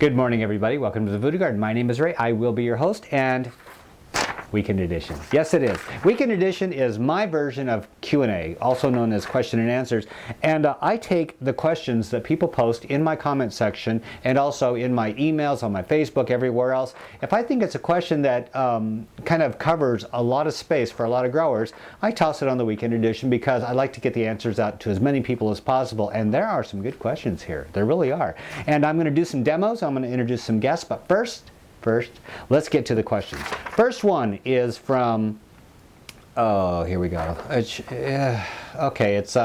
Good morning, everybody. Welcome to the Voodoo Garden. My name is Ray. I will be your host, and Weekend Edition. Yes, it is. Weekend Edition is my version of Q&A, also known as question and answers. And I take the questions that people post in my comment section and also in my emails, on my Facebook, everywhere else. If I think it's a question that kind of covers a lot of space for a lot of growers, I toss it on the Weekend Edition because I like to get the answers out to as many people as possible. And there are some good questions here. There really are. And I'm going to do some demos. I'm going to introduce some guests. But first, let's get to the questions. First one is from, oh, here we go. Okay, it's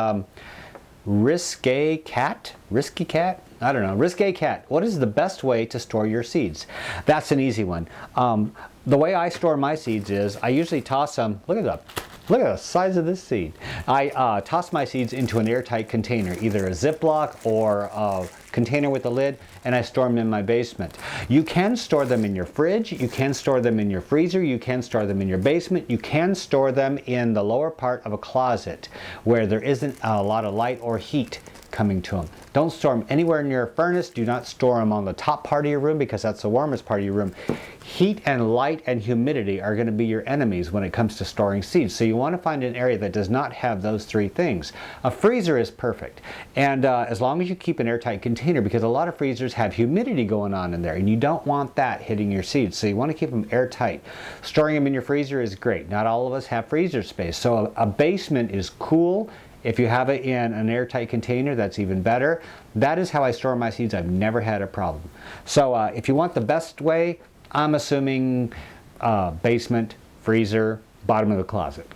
Risky Cat? I don't know. Risky Cat. What is the best way to store your seeds? That's an easy one. The way I store my seeds is I usually toss them, look at the size of this seed. I toss my seeds into an airtight container, either a Ziploc or a container with a lid, and I store them in my basement. You can store them in your fridge, you can store them in your freezer, you can store them in your basement, you can store them in the lower part of a closet where there isn't a lot of light or heat coming to them. Don't store them anywhere near a furnace. Do not store them on the top part of your room because that's the warmest part of your room. Heat and light and humidity are going to be your enemies when it comes to storing seeds. So you want to find an area that does not have those three things. A freezer is perfect. And as long as you keep an airtight container, because a lot of freezers have humidity going on in there and you don't want that hitting your seeds. So you want to keep them airtight. Storing them in your freezer is great. Not all of us have freezer space. So a basement is cool. If you have it in an airtight container, that's even better. That is how I store my seeds. I've never had a problem. So if you want the best way, I'm assuming basement, freezer, bottom of the closet.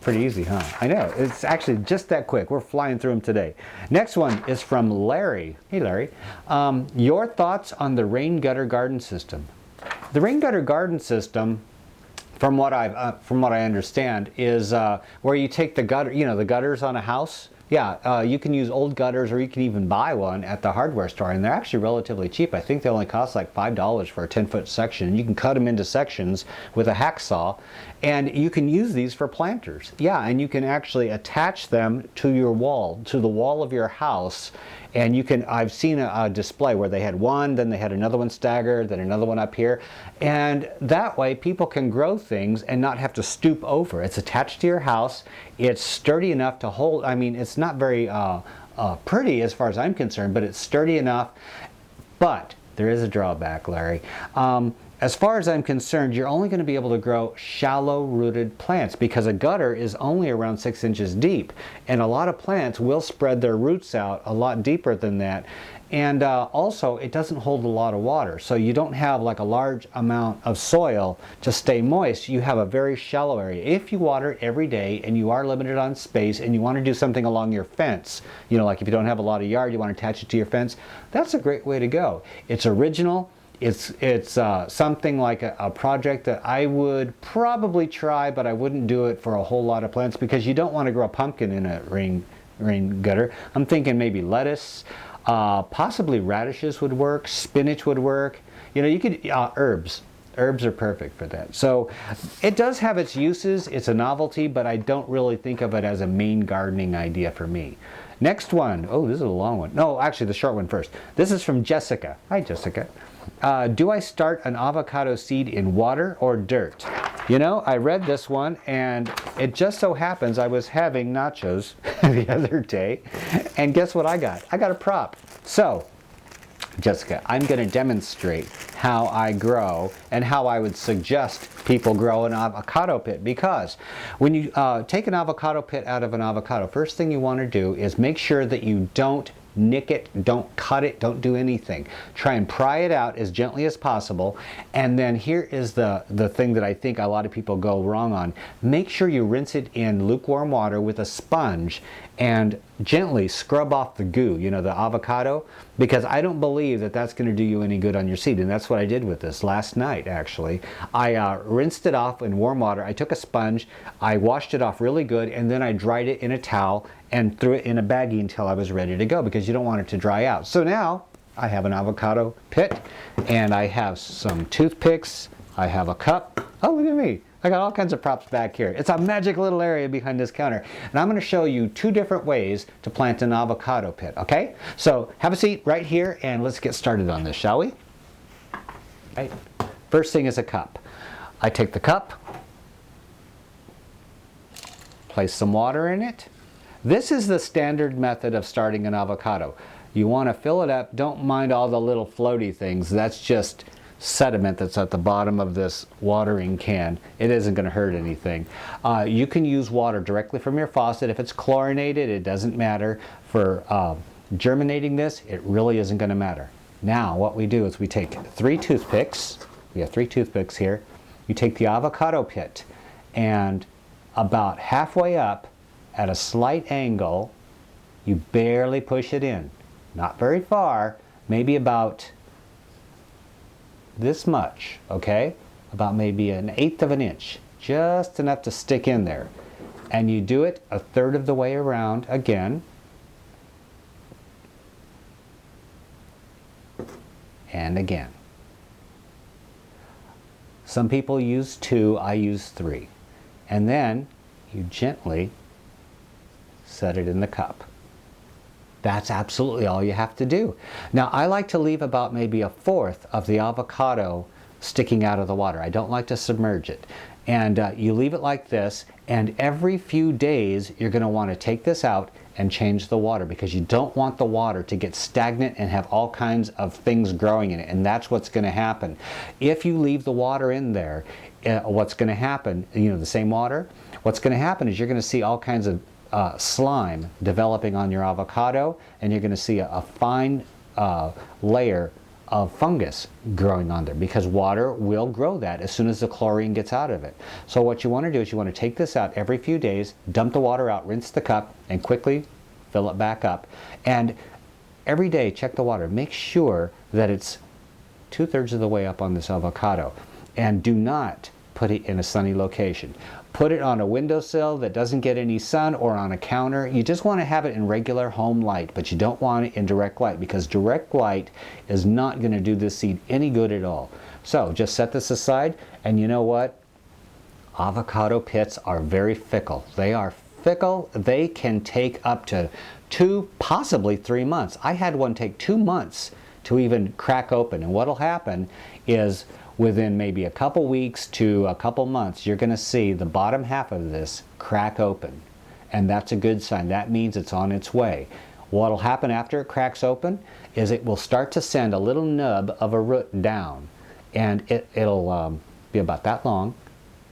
Pretty easy, huh? I know. It's actually just that quick. We're flying through them today. Next one is from Larry. Hey, Larry. Your thoughts on the rain gutter garden system? The rain gutter garden system, from what I understand, is where you take the gutter, the gutters on a house. Yeah, you can use old gutters, or you can even buy one at the hardware store, and they're actually relatively cheap. I think they only cost like $5 for a 10-foot section. You can cut them into sections with a hacksaw, and you can use these for planters. Yeah, and you can actually attach them to your wall, to the wall of your house. And you can, I've seen a display where they had one, then they had another one staggered, then another one up here. And that way people can grow things and not have to stoop over. It's attached to your house. It's sturdy enough to hold, I mean, it's not very pretty as far as I'm concerned, but it's sturdy enough. But there is a drawback, Larry. As far as I'm concerned, you're only going to be able to grow shallow-rooted plants because a gutter is only around 6 inches deep. And a lot of plants will spread their roots out a lot deeper than that. And also, it doesn't hold a lot of water. So you don't have like a large amount of soil to stay moist. You have a very shallow area. If you water it every day and you are limited on space and you want to do something along your fence, like if you don't have a lot of yard, you want to attach it to your fence, that's a great way to go. It's original. It's something like a project that I would probably try, but I wouldn't do it for a whole lot of plants because you don't want to grow a pumpkin in a rain gutter. I'm thinking maybe lettuce, possibly radishes would work, spinach would work. You could, herbs. Herbs are perfect for that. So it does have its uses. It's a novelty, but I don't really think of it as a main gardening idea for me. Next one. Oh, this is a long one. No, actually the short one first. This is from Jessica. Hi, Jessica. Do I start an avocado seed in water or dirt? I read this one, and it just so happens I was having nachos the other day, and guess what I got? I got a prop. So, Jessica, I'm going to demonstrate how I grow and how I would suggest people grow an avocado pit, because when you take an avocado pit out of an avocado, first thing you want to do is make sure that you don't nick it, don't cut it, don't do anything. Try and pry it out as gently as possible. And then here is the thing that I think a lot of people go wrong on. Make sure you rinse it in lukewarm water with a sponge and gently scrub off the goo, the avocado, because I don't believe that that's going to do you any good on your seed. And that's what I did with this last night, actually. I rinsed it off in warm water. I took a sponge, I washed it off really good, and then I dried it in a towel and threw it in a baggie until I was ready to go, because you don't want it to dry out. So now I have an avocado pit, and I have some toothpicks, I have a cup. Oh, look at me. I got all kinds of props back here. It's a magic little area behind this counter. And I'm going to show you 2 different ways to plant an avocado pit, okay? So have a seat right here and let's get started on this, shall we? Right? First thing is a cup. I take the cup, place some water in it. This is the standard method of starting an avocado. You want to fill it up. Don't mind all the little floaty things. That's just sediment that's at the bottom of this watering can. It isn't going to hurt anything. You can use water directly from your faucet. If it's chlorinated, it doesn't matter. For germinating this, it really isn't going to matter. Now what we do is we take 3 toothpicks. We have 3 toothpicks here. You take the avocado pit, and about halfway up at a slight angle, you barely push it in. Not very far, maybe about this much, okay? About maybe 1/8 of an inch, just enough to stick in there. And you do it 1/3 of the way around again. And again. Some people use 2, I use 3. And then you gently set it in the cup. That's absolutely all you have to do. Now, I like to leave about maybe 1/4 of the avocado sticking out of the water. I don't like to submerge it. And you leave it like this, and every few days you're going to want to take this out and change the water, because you don't want the water to get stagnant and have all kinds of things growing in it, and that's what's going to happen. If you leave the water in there, what's going to happen, the same water, what's going to happen is you're going to see all kinds of slime developing on your avocado, and you're going to see a fine layer of fungus growing on there, because water will grow that as soon as the chlorine gets out of it. So what you want to do is you want to take this out every few days, dump the water out, rinse the cup, and quickly fill it back up. And every day check the water. Make sure that it's 2/3 of the way up on this avocado. And do not put it in a sunny location. Put it on a windowsill that doesn't get any sun, or on a counter. You just want to have it in regular home light, but you don't want it in direct light, because direct light is not going to do this seed any good at all. So just set this aside, and you know what? Avocado pits are very fickle. They are fickle. They can take up to 2, possibly 3 months. I had one take 2 months to even crack open, and what'll happen is within maybe a couple weeks to a couple months, you're going to see the bottom half of this crack open. And that's a good sign. That means it's on its way. What will happen after it cracks open is it will start to send a little nub of a root down. And it'll be about that long.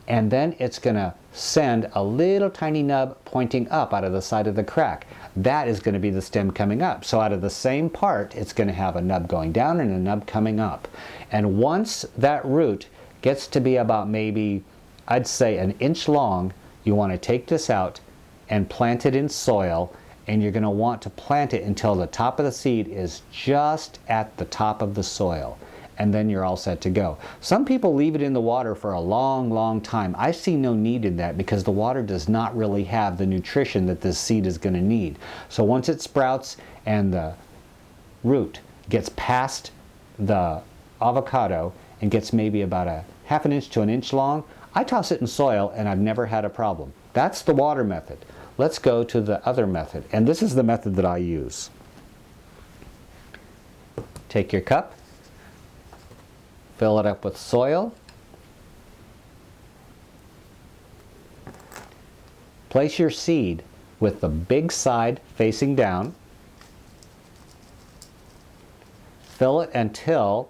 And then it's going to send a little tiny nub pointing up out of the side of the crack. That is going to be the stem coming up. So out of the same part, it's going to have a nub going down and a nub coming up. And once that root gets to be about maybe, I'd say 1 inch long, you want to take this out and plant it in soil. And you're going to want to plant it until the top of the seed is just at the top of the soil. And then you're all set to go. Some people leave it in the water for a long, long time. I see no need in that, because the water does not really have the nutrition that this seed is going to need. So once it sprouts and the root gets past the avocado and gets maybe about a 1/2 inch to 1 inch long, I toss it in soil, and I've never had a problem. That's the water method. Let's go to the other method, and this is the method that I use. Take your cup, fill it up with soil, place your seed with the big side facing down, fill it until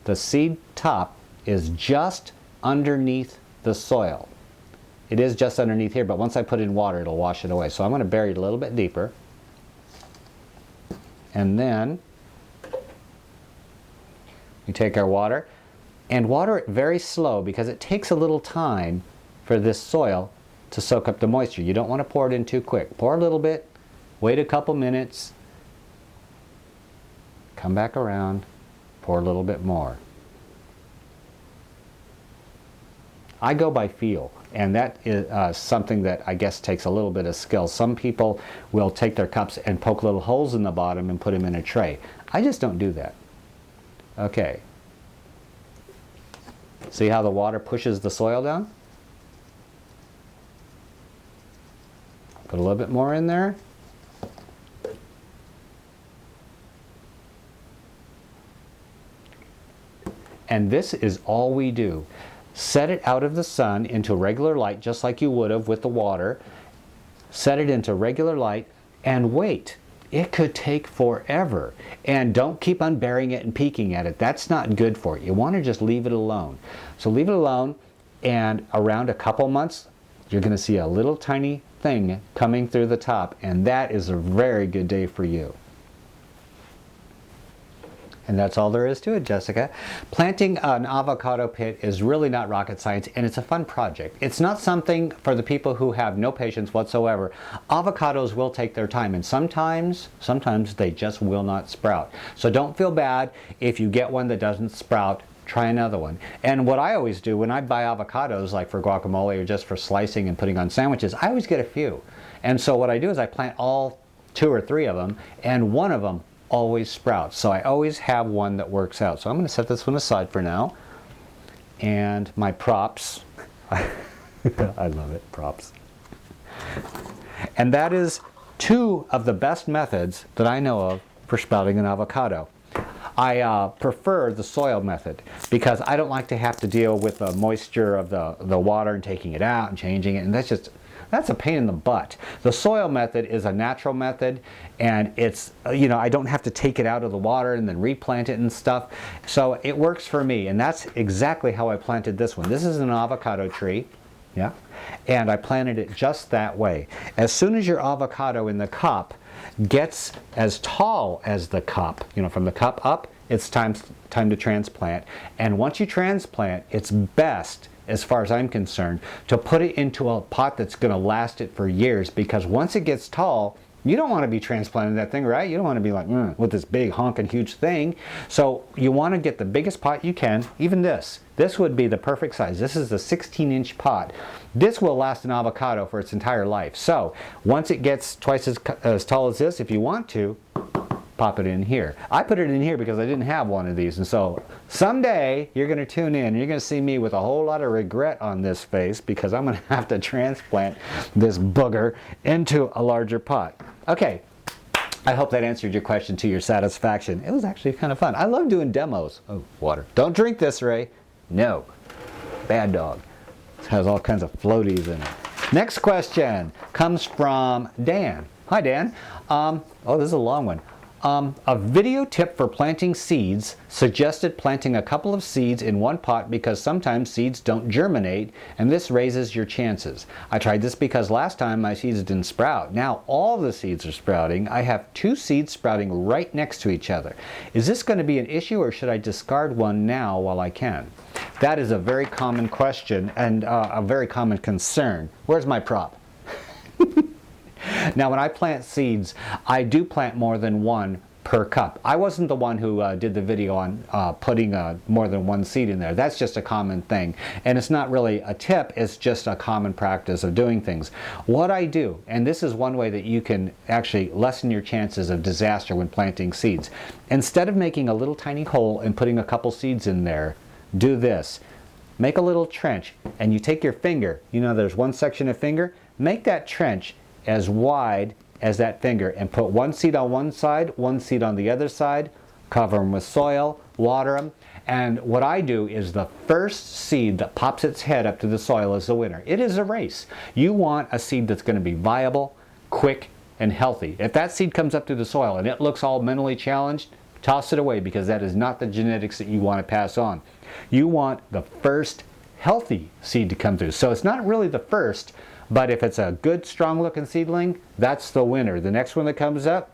the seed top is just underneath the soil. It is just underneath here, but once I put it in water, it'll wash it away. So I'm going to bury it a little bit deeper, and then we take our water and water it very slow, because it takes a little time for this soil to soak up the moisture. You don't want to pour it in too quick. Pour a little bit, wait a couple minutes, come back around, pour a little bit more. I go by feel, and that is something that I guess takes a little bit of skill. Some people will take their cups and poke little holes in the bottom and put them in a tray. I just don't do that. Okay. See how the water pushes the soil down? Put a little bit more in there. And this is all we do. Set it out of the sun into regular light, just like you would have with the water. Set it into regular light and wait. It could take forever. And don't keep unburying it and peeking at it. That's not good for it. You want to just leave it alone. So leave it alone, and around a couple months, you're going to see a little tiny thing coming through the top, and that is a very good day for you. And that's all there is to it, Jessica. Planting an avocado pit is really not rocket science, and it's a fun project. It's not something for the people who have no patience whatsoever. Avocados will take their time, and sometimes they just will not sprout. So don't feel bad if you get one that doesn't sprout. Try another one. And what I always do when I buy avocados, like for guacamole or just for slicing and putting on sandwiches, I always get a few. And so what I do is I plant all 2 or 3 of them, and one of them always sprouts. So I always have one that works out. So I'm going to set this one aside for now. And my props. I love it, props. And that is 2 of the best methods that I know of for sprouting an avocado. I prefer the soil method because I don't like to have to deal with the moisture of the water and taking it out and changing it, and that's a pain in the butt. The soil method is a natural method, and it's, I don't have to take it out of the water and then replant it and stuff. So it works for me, and that's exactly how I planted this one. This is an avocado tree, yeah, and I planted it just that way. As soon as your avocado in the cup gets as tall as the cup, from the cup up, it's time to transplant. And once you transplant, it's best, as far as I'm concerned, to put it into a pot that's going to last it for years, because once it gets tall, you don't want to be transplanting that thing, right? You don't want to be like, with this big honking huge thing. So you want to get the biggest pot you can. Even this would be the perfect size. This is a 16-inch pot. This will last an avocado for its entire life. So once it gets twice as tall as this, if you want to, pop it in here. I put it in here because I didn't have one of these, and so someday you're going to tune in and you're going to see me with a whole lot of regret on this face because I'm going to have to transplant this booger into a larger pot. Okay, I hope that answered your question to your satisfaction. It was actually kind of fun. I love doing demos. Oh, water. Don't drink this, Ray. No. Bad dog. It has all kinds of floaties in it. Next question comes from Dan. Hi, Dan. Oh, this is a long one. A video tip for planting seeds suggested planting a couple of seeds in one pot because sometimes seeds don't germinate, and this raises your chances. I tried this because last time my seeds didn't sprout. Now all the seeds are sprouting. I have 2 seeds sprouting right next to each other. Is this going to be an issue, or should I discard one now while I can? That is a very common question and a very common concern. Where's my prop? Now when I plant seeds, I do plant more than one per cup. I wasn't the one who did the video on putting more than one seed in there. That's just a common thing. And it's not really a tip, it's just a common practice of doing things. What I do, and this is one way that you can actually lessen your chances of disaster when planting seeds. Instead of making a little tiny hole and putting a couple seeds in there, do this. Make a little trench, and you take your finger, there's one section of finger, make that trench as wide as that finger and put 1 seed on one side, 1 seed on the other side, cover them with soil, water them, and what I do is the first seed that pops its head up to the soil is the winner. It is a race. You want a seed that's going to be viable, quick, and healthy. If that seed comes up through the soil and it looks all mentally challenged, toss it away because that is not the genetics that you want to pass on. You want the first healthy seed to come through. So it's not really the first, but if it's a good, strong-looking seedling, that's the winner. The next one that comes up,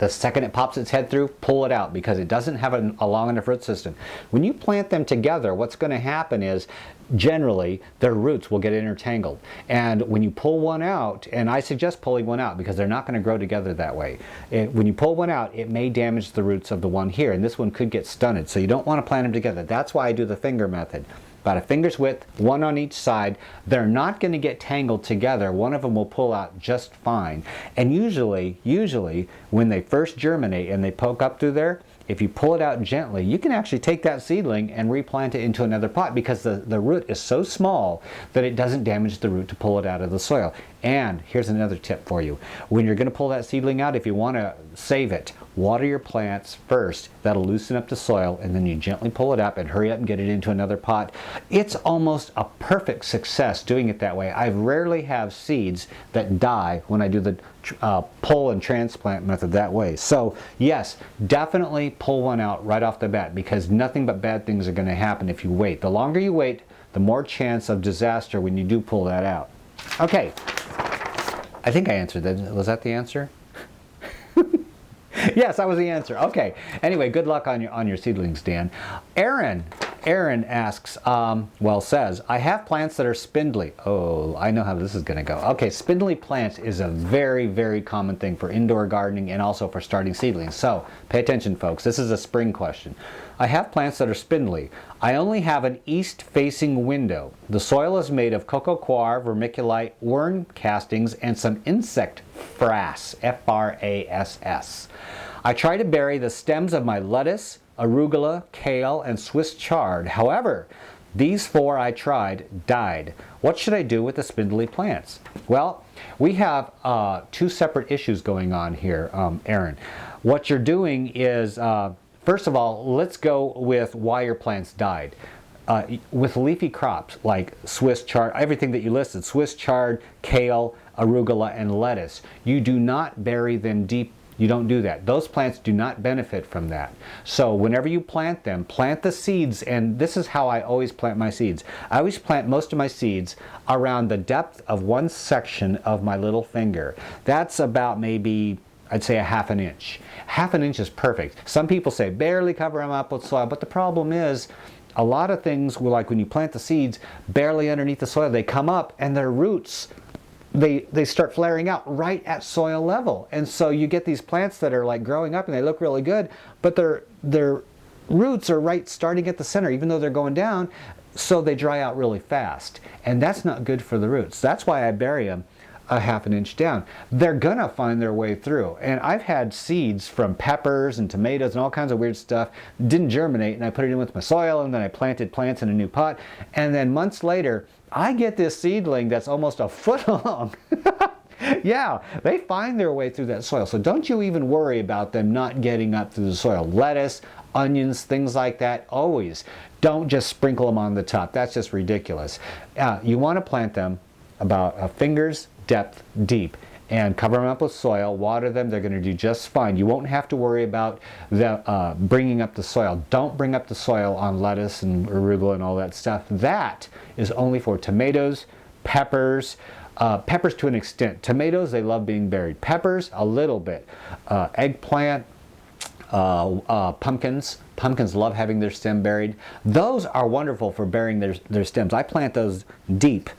the second it pops its head through, pull it out because it doesn't have a long enough root system. When you plant them together, what's going to happen is generally their roots will get intertangled. And when you pull one out, and I suggest pulling one out because they're not going to grow together that way. When you pull one out, it may damage the roots of the one here, and this one could get stunted. So you don't want to plant them together. That's why I do the finger method. About a finger's width, one on each side. They're not going to get tangled together. One of them will pull out just fine. And usually, when they first germinate and they poke up through there, if you pull it out gently, you can actually take that seedling and replant it into another pot because the root is so small that it doesn't damage the root to pull it out of the soil. And here's another tip for you. When you're going to pull that seedling out, if you want to save it, water your plants first. That'll loosen up the soil, and then you gently pull it up and hurry up and get it into another pot. It's almost a perfect success doing it that way. I rarely have seeds that die when I do the pull and transplant method that way. So yes, definitely pull one out right off the bat, because nothing but bad things are going to happen if you wait. The longer you wait, the more chance of disaster when you do pull that out. Okay, I think I answered that. Was that the answer? Yes, that was the answer. Okay. Anyway, good luck on your seedlings, Dan. Aaron asks, says, I have plants that are spindly. Oh, I know how this is going to go. Okay, spindly plants is a very, very common thing for indoor gardening and also for starting seedlings. So pay attention, folks. This is a spring question. I have plants that are spindly. I only have an east-facing window. The soil is made of cocoa coir, vermiculite, worm castings, and some insect frass, F-R-A-S-S. I try to bury the stems of my lettuce, arugula, kale, and Swiss chard. However, these 4 I tried died. What should I do with the spindly plants? Well, we have 2 separate issues going on here, Aaron. What you're doing is, first of all, let's go with why your plants died. With leafy crops like Swiss chard, everything that you listed, Swiss chard, kale, arugula, and lettuce, you do not bury them deep. You don't do that. Those plants do not benefit from that. So whenever you plant them, plant the seeds, and this is how I always plant my seeds. I always plant most of my seeds around the depth of one section of my little finger. That's about maybe, I'd say, a ½ an inch. ½ an inch is perfect. Some people say barely cover them up with soil, but the problem is a lot of things, like when you plant the seeds barely underneath the soil, they come up and their roots, they start flaring out right at soil level. And so you get these plants that are like growing up and they look really good, but their roots are right starting at the center, even though they're going down, so they dry out really fast. And that's not good for the roots. That's why I bury them a ½ an inch down. They're gonna find their way through. And I've had seeds from peppers and tomatoes and all kinds of weird stuff, didn't germinate, and I put it in with my soil, and then I planted plants in a new pot, and then months later, I get this seedling that's almost a foot long. Yeah, they find their way through that soil. So don't you even worry about them not getting up through the soil. Lettuce, onions, things like that, always. Don't just sprinkle them on the top. That's just ridiculous. You want to plant them about a finger's depth deep and cover them up with soil, water them. They're going to do just fine. You won't have to worry about the, bringing up the soil. Don't bring up the soil on lettuce and arugula and all that stuff. That is only for tomatoes, peppers, peppers to an extent. Tomatoes, they love being buried. Peppers, a little bit. Eggplant, pumpkins. Pumpkins love having their stem buried. Those are wonderful for burying their stems. I plant those deep,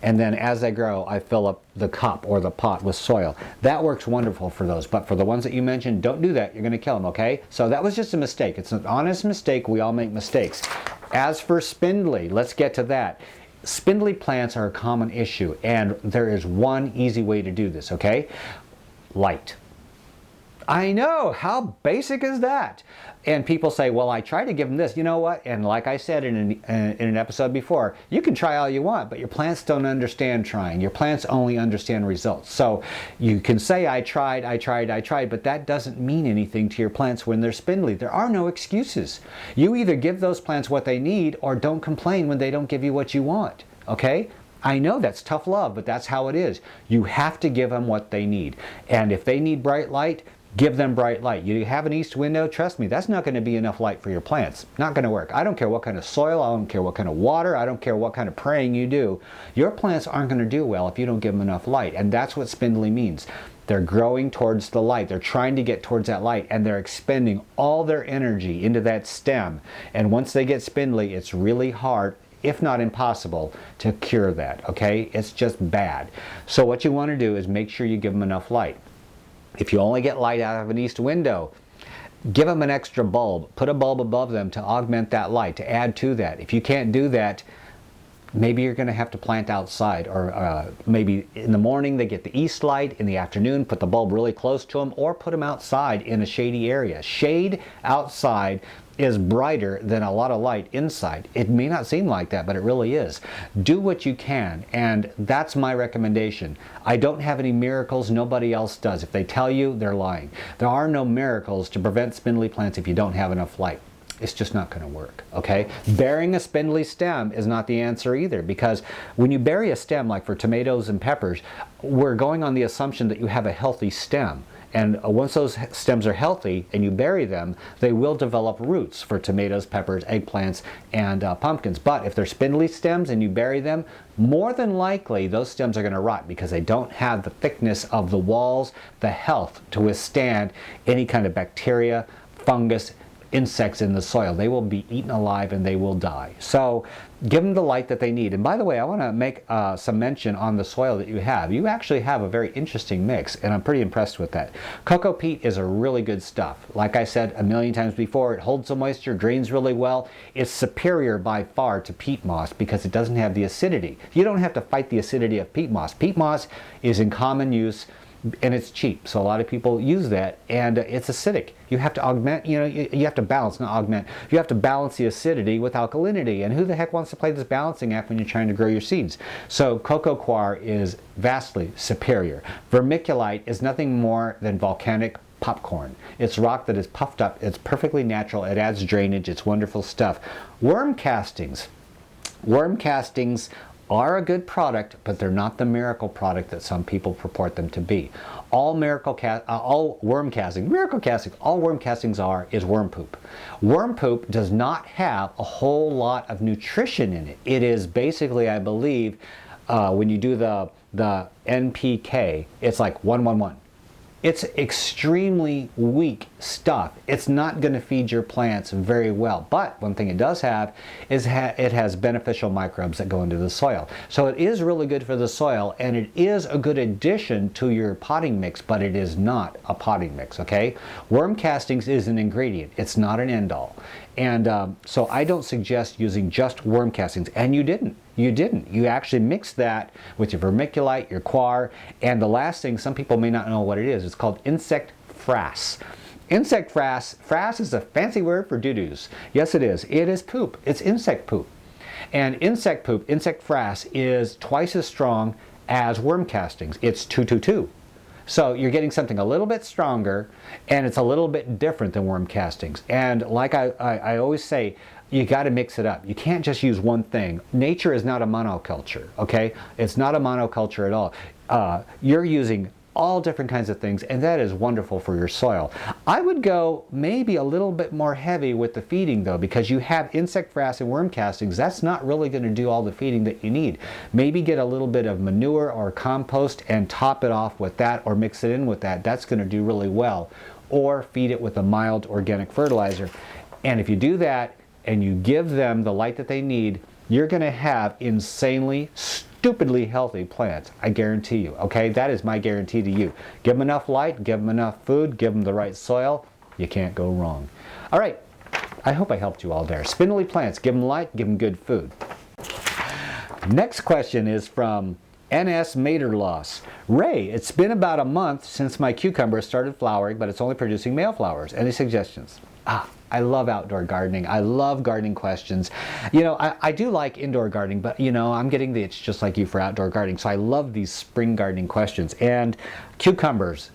and then as they grow, I fill up the cup or the pot with soil. That works wonderful for those. But for the ones that you mentioned, don't do that. You're going to kill them, okay? So that was just a mistake. It's an honest mistake. We all make mistakes. As for spindly, let's get to that. Spindly plants are a common issue, and there is one easy way to do this, okay? Light. I know, how basic is that? And people say, well, I try to give them this. You know what? And like I said in an episode before, you can try all you want, but your plants don't understand trying. Your plants only understand results. So you can say, I tried, but that doesn't mean anything to your plants when they're spindly. There are no excuses. You either give those plants what they need or don't complain when they don't give you what you want, okay? I know that's tough love, but that's how it is. You have to give them what they need. And if they need bright light, give them bright light. You have an east window, trust me, that's not going to be enough light for your plants. Not going to work. I don't care what kind of soil, I don't care what kind of water, I don't care what kind of praying you do. Your plants aren't going to do well if you don't give them enough light. And that's what spindly means. They're growing towards the light. They're trying to get towards that light, and they're expending all their energy into that stem. And once they get spindly, it's really hard, if not impossible, to cure that, okay? It's just bad. So what you want to do is make sure you give them enough light. If you only get light out of an east window, give them an extra bulb. Put a bulb above them to augment that light, to add to that. If you can't do that, maybe you're going to have to plant outside, or maybe in the morning they get the east light, in the afternoon put the bulb really close to them, or put them outside in a shady area. Shade outside is brighter than a lot of light inside. It may not seem like that, but it really is. Do what you can, and that's my recommendation. I don't have any miracles, nobody else does. If they tell you, they're lying. There are no miracles to prevent spindly plants if you don't have enough light. It's just not going to work, okay? Burying a spindly stem is not the answer either, because when you bury a stem, like for tomatoes and peppers, we're going on the assumption that you have a healthy stem. And once those stems are healthy and you bury them, they will develop roots for tomatoes, peppers, eggplants, and pumpkins. But if they're spindly stems and you bury them, more than likely those stems are going to rot because they don't have the thickness of the walls, the health to withstand any kind of bacteria, fungus, insects in the soil. They will be eaten alive and they will die. So give them the light that they need. And by the way, I want to make some mention on the soil that you have. You actually have a very interesting mix, and I'm pretty impressed with that. Cocoa peat is a really good stuff. Like I said a million times before, it holds the moisture, drains really well. It's superior by far to peat moss because it doesn't have the acidity. You don't have to fight the acidity of peat moss. Peat moss is in common use and it's cheap, so a lot of people use that, and it's acidic. You have to augment, you have to balance, not augment. You have to balance the acidity with alkalinity, and who the heck wants to play this balancing act when you're trying to grow your seeds? So cocoa coir is vastly superior. Vermiculite is nothing more than volcanic popcorn. It's rock that is puffed up. It's perfectly natural. It adds drainage. It's wonderful stuff. Worm castings. Worm castings are a good product, but they're not the miracle product that some people purport them to be. All worm castings are is worm poop. Worm poop does not have a whole lot of nutrition in it. It is basically, I believe, when you do the NPK, it's like 1-1-1. It's extremely weak stuff. It's not going to feed your plants very well. But one thing it does have is it has beneficial microbes that go into the soil. So it is really good for the soil, and it is a good addition to your potting mix, but it is not a potting mix, okay? Worm castings is an ingredient. It's not an end-all. And so I don't suggest using just worm castings. And you didn't. You didn't. You actually mixed that with your vermiculite, your coir, and the last thing, some people may not know what it is. It's called insect frass. Insect frass is a fancy word for doo-doos. Yes, it is. It is poop. It's insect poop. And insect poop, insect frass, is twice as strong as worm castings. It's 2-2-2. So you're getting something a little bit stronger, and it's a little bit different than worm castings. And like I always say, you got to mix it up. You can't just use one thing. Nature is not a monoculture, okay? It's not a monoculture at all. You're using all different kinds of things, and that is wonderful for your soil. I would go maybe a little bit more heavy with the feeding though, because you have insect frass and worm castings. That's not really going to do all the feeding that you need. Maybe get a little bit of manure or compost and top it off with that, or mix it in with that. That's going to do really well. Or feed it with a mild organic fertilizer. And if you do that and you give them the light that they need, you're going to have insanely, stupidly healthy plants. I guarantee you, okay? That is my guarantee to you. Give them enough light, give them enough food, give them the right soil. You can't go wrong. All right, I hope I helped you all there. Spindly plants, give them light, give them good food. Next question is from NS Materloss. Ray, it's been about a month since my cucumber started flowering, but it's only producing male flowers. Any suggestions? I love outdoor gardening. I love gardening questions. I do like indoor gardening, but I'm getting the itch just like you for outdoor gardening. So I love these spring gardening questions. And cucumbers,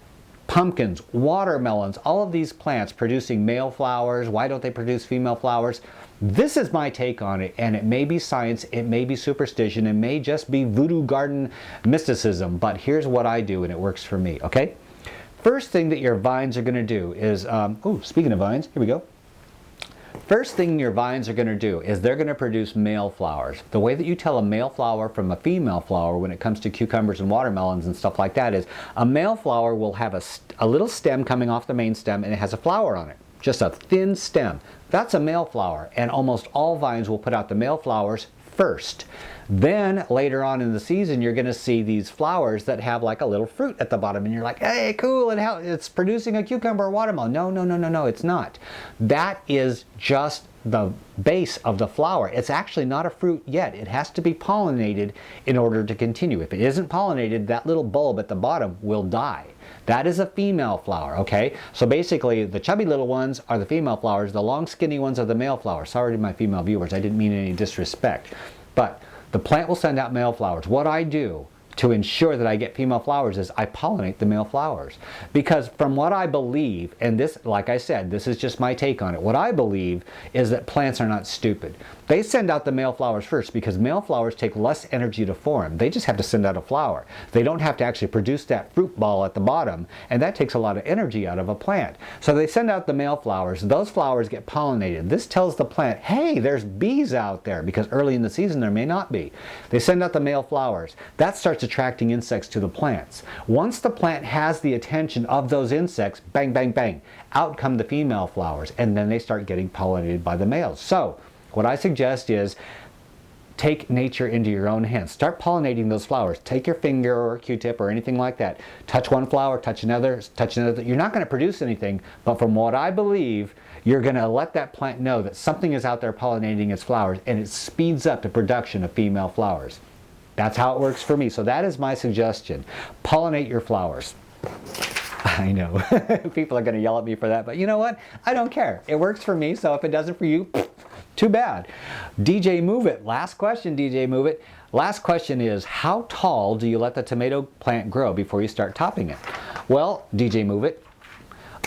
pumpkins, watermelons, all of these plants producing male flowers. Why don't they produce female flowers? This is my take on it, and it may be science, it may be superstition, it may just be voodoo garden mysticism, but here's what I do and it works for me, okay? First thing that your vines are going to do is, speaking of vines, here we go. First thing your vines are going to do is they're going to produce male flowers. The way that you tell a male flower from a female flower when it comes to cucumbers and watermelons and stuff like that is a male flower will have a little stem coming off the main stem, and it has a flower on it. Just a thin stem. That's a male flower, and almost all vines will put out the male flowers first. Then later on in the season, you're going to see these flowers that have like a little fruit at the bottom, and you're like, hey, cool, and how it's producing a cucumber or watermelon. No, it's not. That is just the base of the flower. It's actually not a fruit yet. It has to be pollinated in order to continue. If it isn't pollinated, that little bulb at the bottom will die. That is a female flower, okay? So basically, the chubby little ones are the female flowers, the long skinny ones are the male flowers. Sorry to my female viewers, I didn't mean any disrespect. But the plant will send out male flowers. What I do to ensure that I get female flowers is I pollinate the male flowers. Because from what I believe, and this, like I said, this is just my take on it, what I believe is that plants are not stupid. They send out the male flowers first because male flowers take less energy to form. They just have to send out a flower. They don't have to actually produce that fruit ball at the bottom, and that takes a lot of energy out of a plant. So they send out the male flowers. Those flowers get pollinated. This tells the plant, hey, there's bees out there, because early in the season there may not be. They send out the male flowers. That starts attracting insects to the plants. Once the plant has the attention of those insects, bang, bang, bang, out come the female flowers, and then they start getting pollinated by the males. So what I suggest is take nature into your own hands. Start pollinating those flowers. Take your finger or a Q-tip or anything like that. Touch one flower, touch another, touch another. You're not going to produce anything, but from what I believe, you're going to let that plant know that something is out there pollinating its flowers, and it speeds up the production of female flowers. That's how it works for me. So that is my suggestion. Pollinate your flowers. I know. People are going to yell at me for that, but you know what? I don't care. It works for me, so if it doesn't for you, too bad. DJ Move It. Last question, DJ Move It. Last question is, how tall do you let the tomato plant grow before you start topping it? Well, DJ Move It,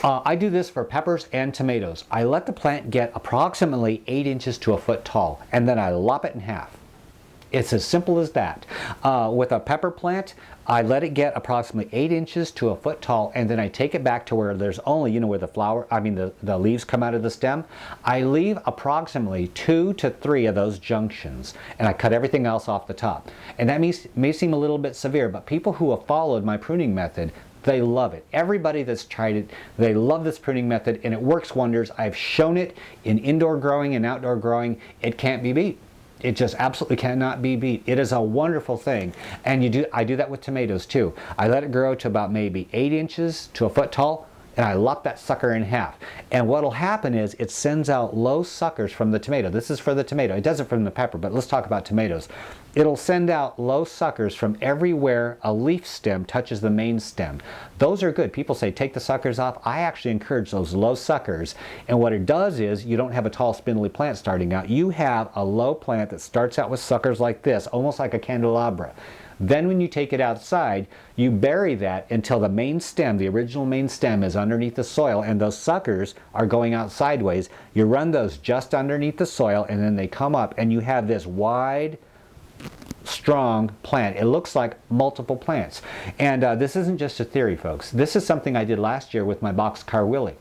I do this for peppers and tomatoes. I let the plant get approximately 8 inches to a foot tall, and then I lop it in half. It's as simple as that. With a pepper plant, I let it get approximately 8 inches to a foot tall, and then I take it back to where there's only, you know, where the leaves come out of the stem. I leave approximately 2 to 3 of those junctions, and I cut everything else off the top. And that may seem a little bit severe, but people who have followed my pruning method, they love it. Everybody that's tried it, they love this pruning method, and it works wonders. I've shown it in indoor growing and outdoor growing. It can't be beat. It just absolutely cannot be beat. It is a wonderful thing. And I do that with tomatoes too. I let it grow to about maybe 8 inches to a foot tall, and I lop that sucker in half. And what'll happen is it sends out low suckers from the tomato. This is for the tomato. It does it from the pepper, but let's talk about tomatoes. It'll send out low suckers from everywhere a leaf stem touches the main stem. Those are good. People say take the suckers off. I actually encourage those low suckers. And what it does is you don't have a tall spindly plant starting out. You have a low plant that starts out with suckers like this, almost like a candelabra. Then when you take it outside, you bury that until the main stem, the original main stem, is underneath the soil, and those suckers are going out sideways. You run those just underneath the soil, and then they come up, and you have this wide, strong plant. It looks like multiple plants. And this isn't just a theory, folks. This is something I did last year with my boxcar Willie.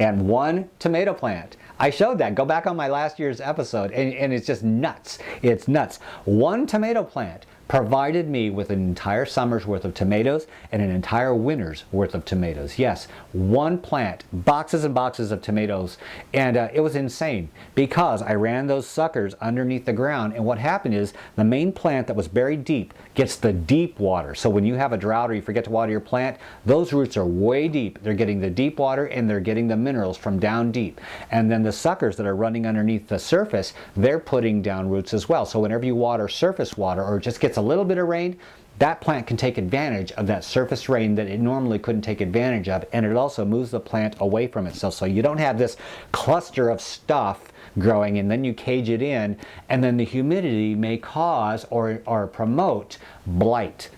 And one tomato plant, I showed that. Go back on my last year's episode, and it's just nuts. It's nuts. One tomato plant provided me with an entire summer's worth of tomatoes and an entire winter's worth of tomatoes. Yes, one plant, boxes and boxes of tomatoes, and it was insane because I ran those suckers underneath the ground, and what happened is the main plant that was buried deep gets the deep water. So when you have a drought or you forget to water your plant, those roots are way deep. They're getting the deep water and they're getting the minerals from down deep. And then the suckers that are running underneath the surface, they're putting down roots as well. So whenever you water surface water or it just gets a little bit of rain, that plant can take advantage of that surface rain that it normally couldn't take advantage of, and it also moves the plant away from itself. So you don't have this cluster of stuff growing and then you cage it in, and then the humidity may cause or promote blight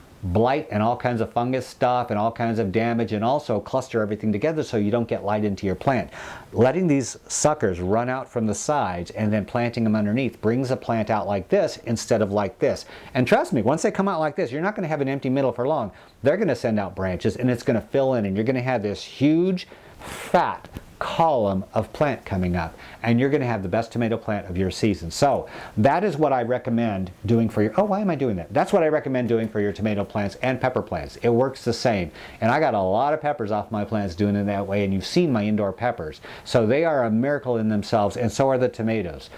and all kinds of fungus stuff and all kinds of damage, and also cluster everything together so you don't get light into your plant. Letting these suckers run out from the sides and then planting them underneath brings a plant out like this instead of like this. And trust me, once they come out like this, you're not going to have an empty middle for long. They're going to send out branches and it's going to fill in, and you're going to have this huge, fat column of plant coming up, and you're going to have the best tomato plant of your season. So that is what I recommend doing for your, why am I doing that? That's what I recommend doing for your tomato plants and pepper plants. It works the same. And I got a lot of peppers off my plants doing it that way, and you've seen my indoor peppers. So they are a miracle in themselves, and so are the tomatoes.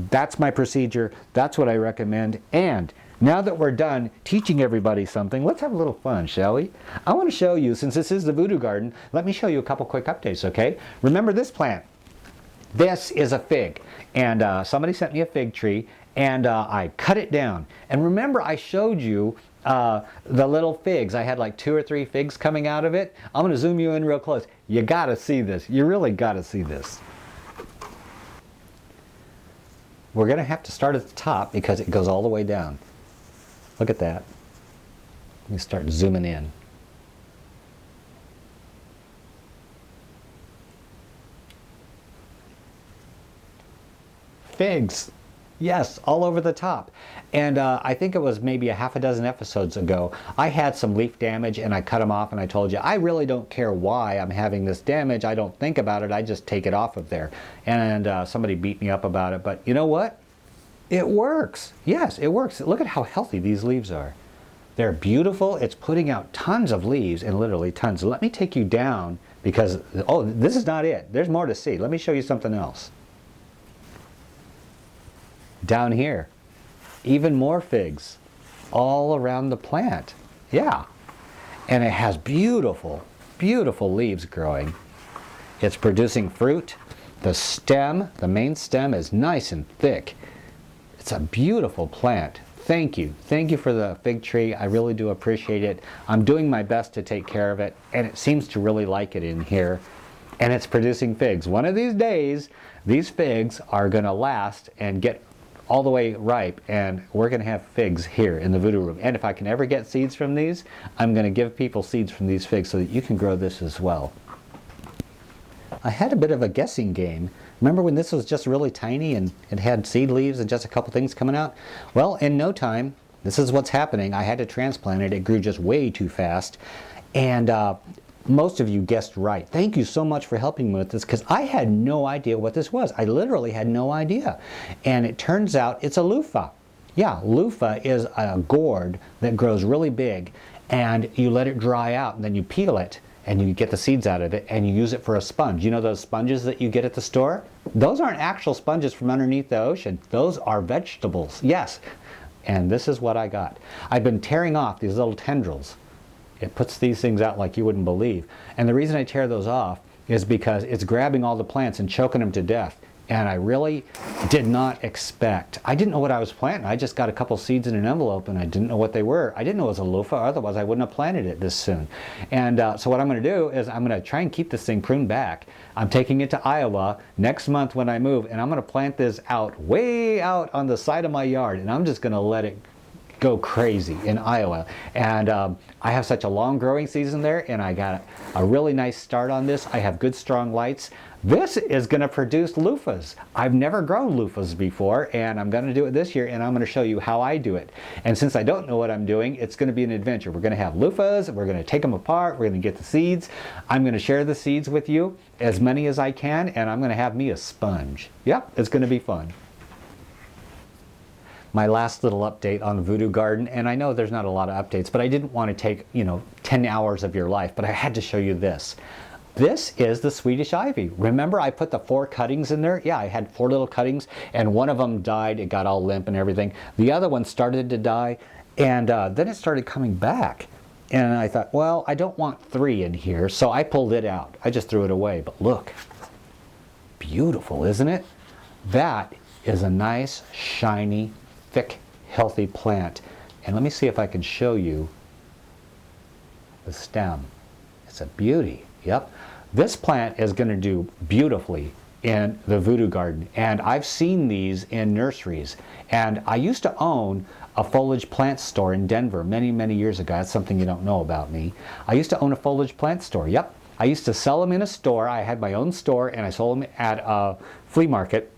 That's my procedure. That's what I recommend. And now that we're done teaching everybody something, let's have a little fun, shall we? I want to show you, since this is the Voodoo Garden, let me show you a couple quick updates, okay? Remember this plant. This is a fig, and somebody sent me a fig tree, and I cut it down. And remember, I showed you the little figs. I had like 2 or 3 figs coming out of it. I'm going to zoom you in real close. You got to see this. You really got to see this. We're going to have to start at the top because it goes all the way down. Look at that. Let me start zooming in. Figs. Yes, all over the top. And I think it was maybe a half a dozen episodes ago, I had some leaf damage and I cut them off, and I told you, I really don't care why I'm having this damage. I don't think about it. I just take it off of there. And somebody beat me up about it. But you know what? It works. Yes, it works. Look at how healthy these leaves are. They're beautiful. It's putting out tons of leaves, and literally tons. Let me take you down because, oh, this is not it. There's more to see. Let me show you something else. Down here, even more figs all around the plant. Yeah, and it has beautiful, beautiful leaves growing. It's producing fruit. The stem, the main stem, is nice and thick. It's a beautiful plant. Thank you. Thank you for the fig tree. I really do appreciate it. I'm doing my best to take care of it, and it seems to really like it in here. And it's producing figs. One of these days, these figs are going to last and get all the way ripe, and we're going to have figs here in the Voodoo Room. And if I can ever get seeds from these, I'm going to give people seeds from these figs so that you can grow this as well. I had a bit of a guessing game. Remember when this was just really tiny and it had seed leaves and just a couple things coming out? Well, in no time, this is what's happening. I had to transplant it. It grew just way too fast. And most of you guessed right. Thank you so much for helping me with this, because I had no idea what this was. I literally had no idea. And it turns out it's a loofah. Yeah, loofah is a gourd that grows really big, and you let it dry out, and then you peel it, and you get the seeds out of it, and you use it for a sponge. You know those sponges that you get at the store? Those aren't actual sponges from underneath the ocean. Those are vegetables. Yes. And this is what I got. I've been tearing off these little tendrils. It puts these things out like you wouldn't believe. And the reason I tear those off is because it's grabbing all the plants and choking them to death. And I really did not expect. I didn't know what I was planting. I just got a couple seeds in an envelope, and I didn't know what they were. I didn't know it was a loofah, otherwise I wouldn't have planted it this soon. And so what I'm going to do is I'm going to try and keep this thing pruned back. I'm taking it to Iowa next month when I move, and I'm going to plant this out, way out on the side of my yard, and I'm just going to let it go crazy in Iowa. And I have such a long growing season there, and I got a really nice start on this. I have good strong lights. This is going to produce loofahs. I've never grown loofahs before, and I'm going to do it this year, and I'm going to show you how I do it. And since I don't know what I'm doing, it's going to be an adventure. We're going to have loofahs, we're going to take them apart, we're going to get the seeds. I'm going to share the seeds with you, as many as I can, and I'm going to have me a sponge. Yep, it's going to be fun. My last little update on VoodooGarden, and I know there's not a lot of updates, but I didn't want to take, 10 hours of your life, but I had to show you this. This is the Swedish Ivy. Remember I put the 4 cuttings in there? Yeah, I had 4 little cuttings, and one of them died. It got all limp and everything. The other one started to die, and then it started coming back. And I thought, well, I don't want 3 in here, so I pulled it out. I just threw it away, but look. Beautiful, isn't it? That is a nice, shiny, thick, healthy plant. And let me see if I can show you the stem. It's a beauty. Yep. This plant is going to do beautifully in the VoodooGarden, and I've seen these in nurseries. And I used to own a foliage plant store in Denver many, many years ago. That's something you don't know about me. I used to own a foliage plant store. Yep. I used to sell them in a store. I had my own store, and I sold them at a flea market.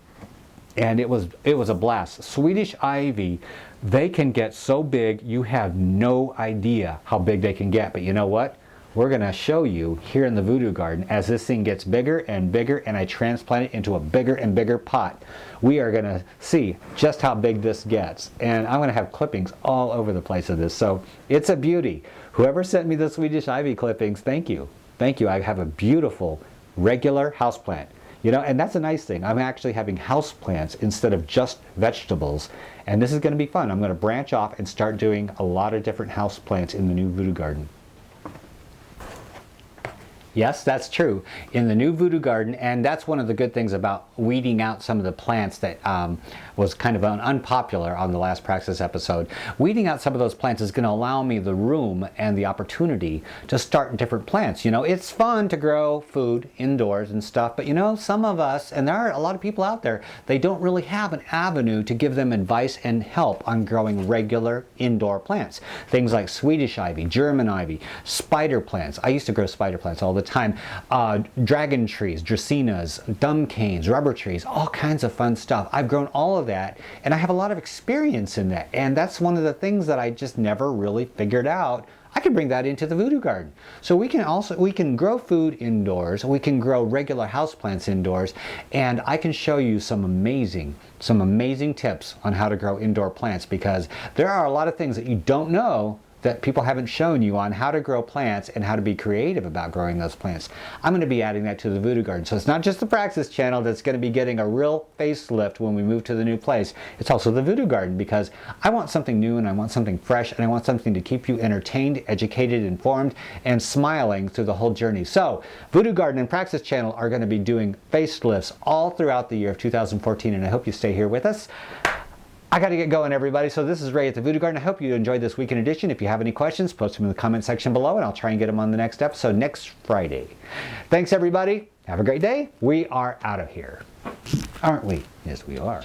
And it was a blast. Swedish Ivy, they can get so big, you have no idea how big they can get. But you know what? We're going to show you here in the VoodooGarden as this thing gets bigger and bigger, and I transplant it into a bigger and bigger pot. We are going to see just how big this gets. And I'm going to have clippings all over the place of this. So it's a beauty. Whoever sent me the Swedish Ivy clippings, thank you. Thank you. I have a beautiful, regular houseplant. And that's a nice thing. I'm actually having house plants instead of just vegetables. And this is going to be fun. I'm going to branch off and start doing a lot of different house plants in the new VoodooGarden. Yes, that's true. In the new Voodoo Garden, and that's one of the good things about weeding out some of the plants that was kind of unpopular on the last Praxis episode. Weeding out some of those plants is going to allow me the room and the opportunity to start different plants. You know, it's fun to grow food indoors and stuff, but you know, some of us, and there are a lot of people out there, they don't really have an avenue to give them advice and help on growing regular indoor plants. Things like Swedish Ivy, German Ivy, spider plants. I used to grow spider plants all the time. Dragon trees, dracaenas, dumb canes, rubber trees, all kinds of fun stuff. I've grown all of that, and I have a lot of experience in that, and that's one of the things that I just never really figured out. I can bring that into the Voodoo Garden. So we can grow food indoors, we can grow regular houseplants indoors, and I can show you some amazing tips on how to grow indoor plants, because there are a lot of things that you don't know that people haven't shown you on how to grow plants and how to be creative about growing those plants. I'm going to be adding that to the Voodoo Garden. So it's not just the Praxis channel that's going to be getting a real facelift when we move to the new place. It's also the Voodoo Garden, because I want something new and I want something fresh and I want something to keep you entertained, educated, informed, and smiling through the whole journey. So Voodoo Garden and Praxis channel are going to be doing facelifts all throughout the year of 2014, and I hope you stay here with us. I got to get going, everybody. So this is Ray at the Voodoo Garden. I hope you enjoyed this weekend edition. If you have any questions, post them in the comment section below, and I'll try and get them on the next episode next Friday. Thanks, everybody. Have a great day. We are out of here. Aren't we? Yes, we are.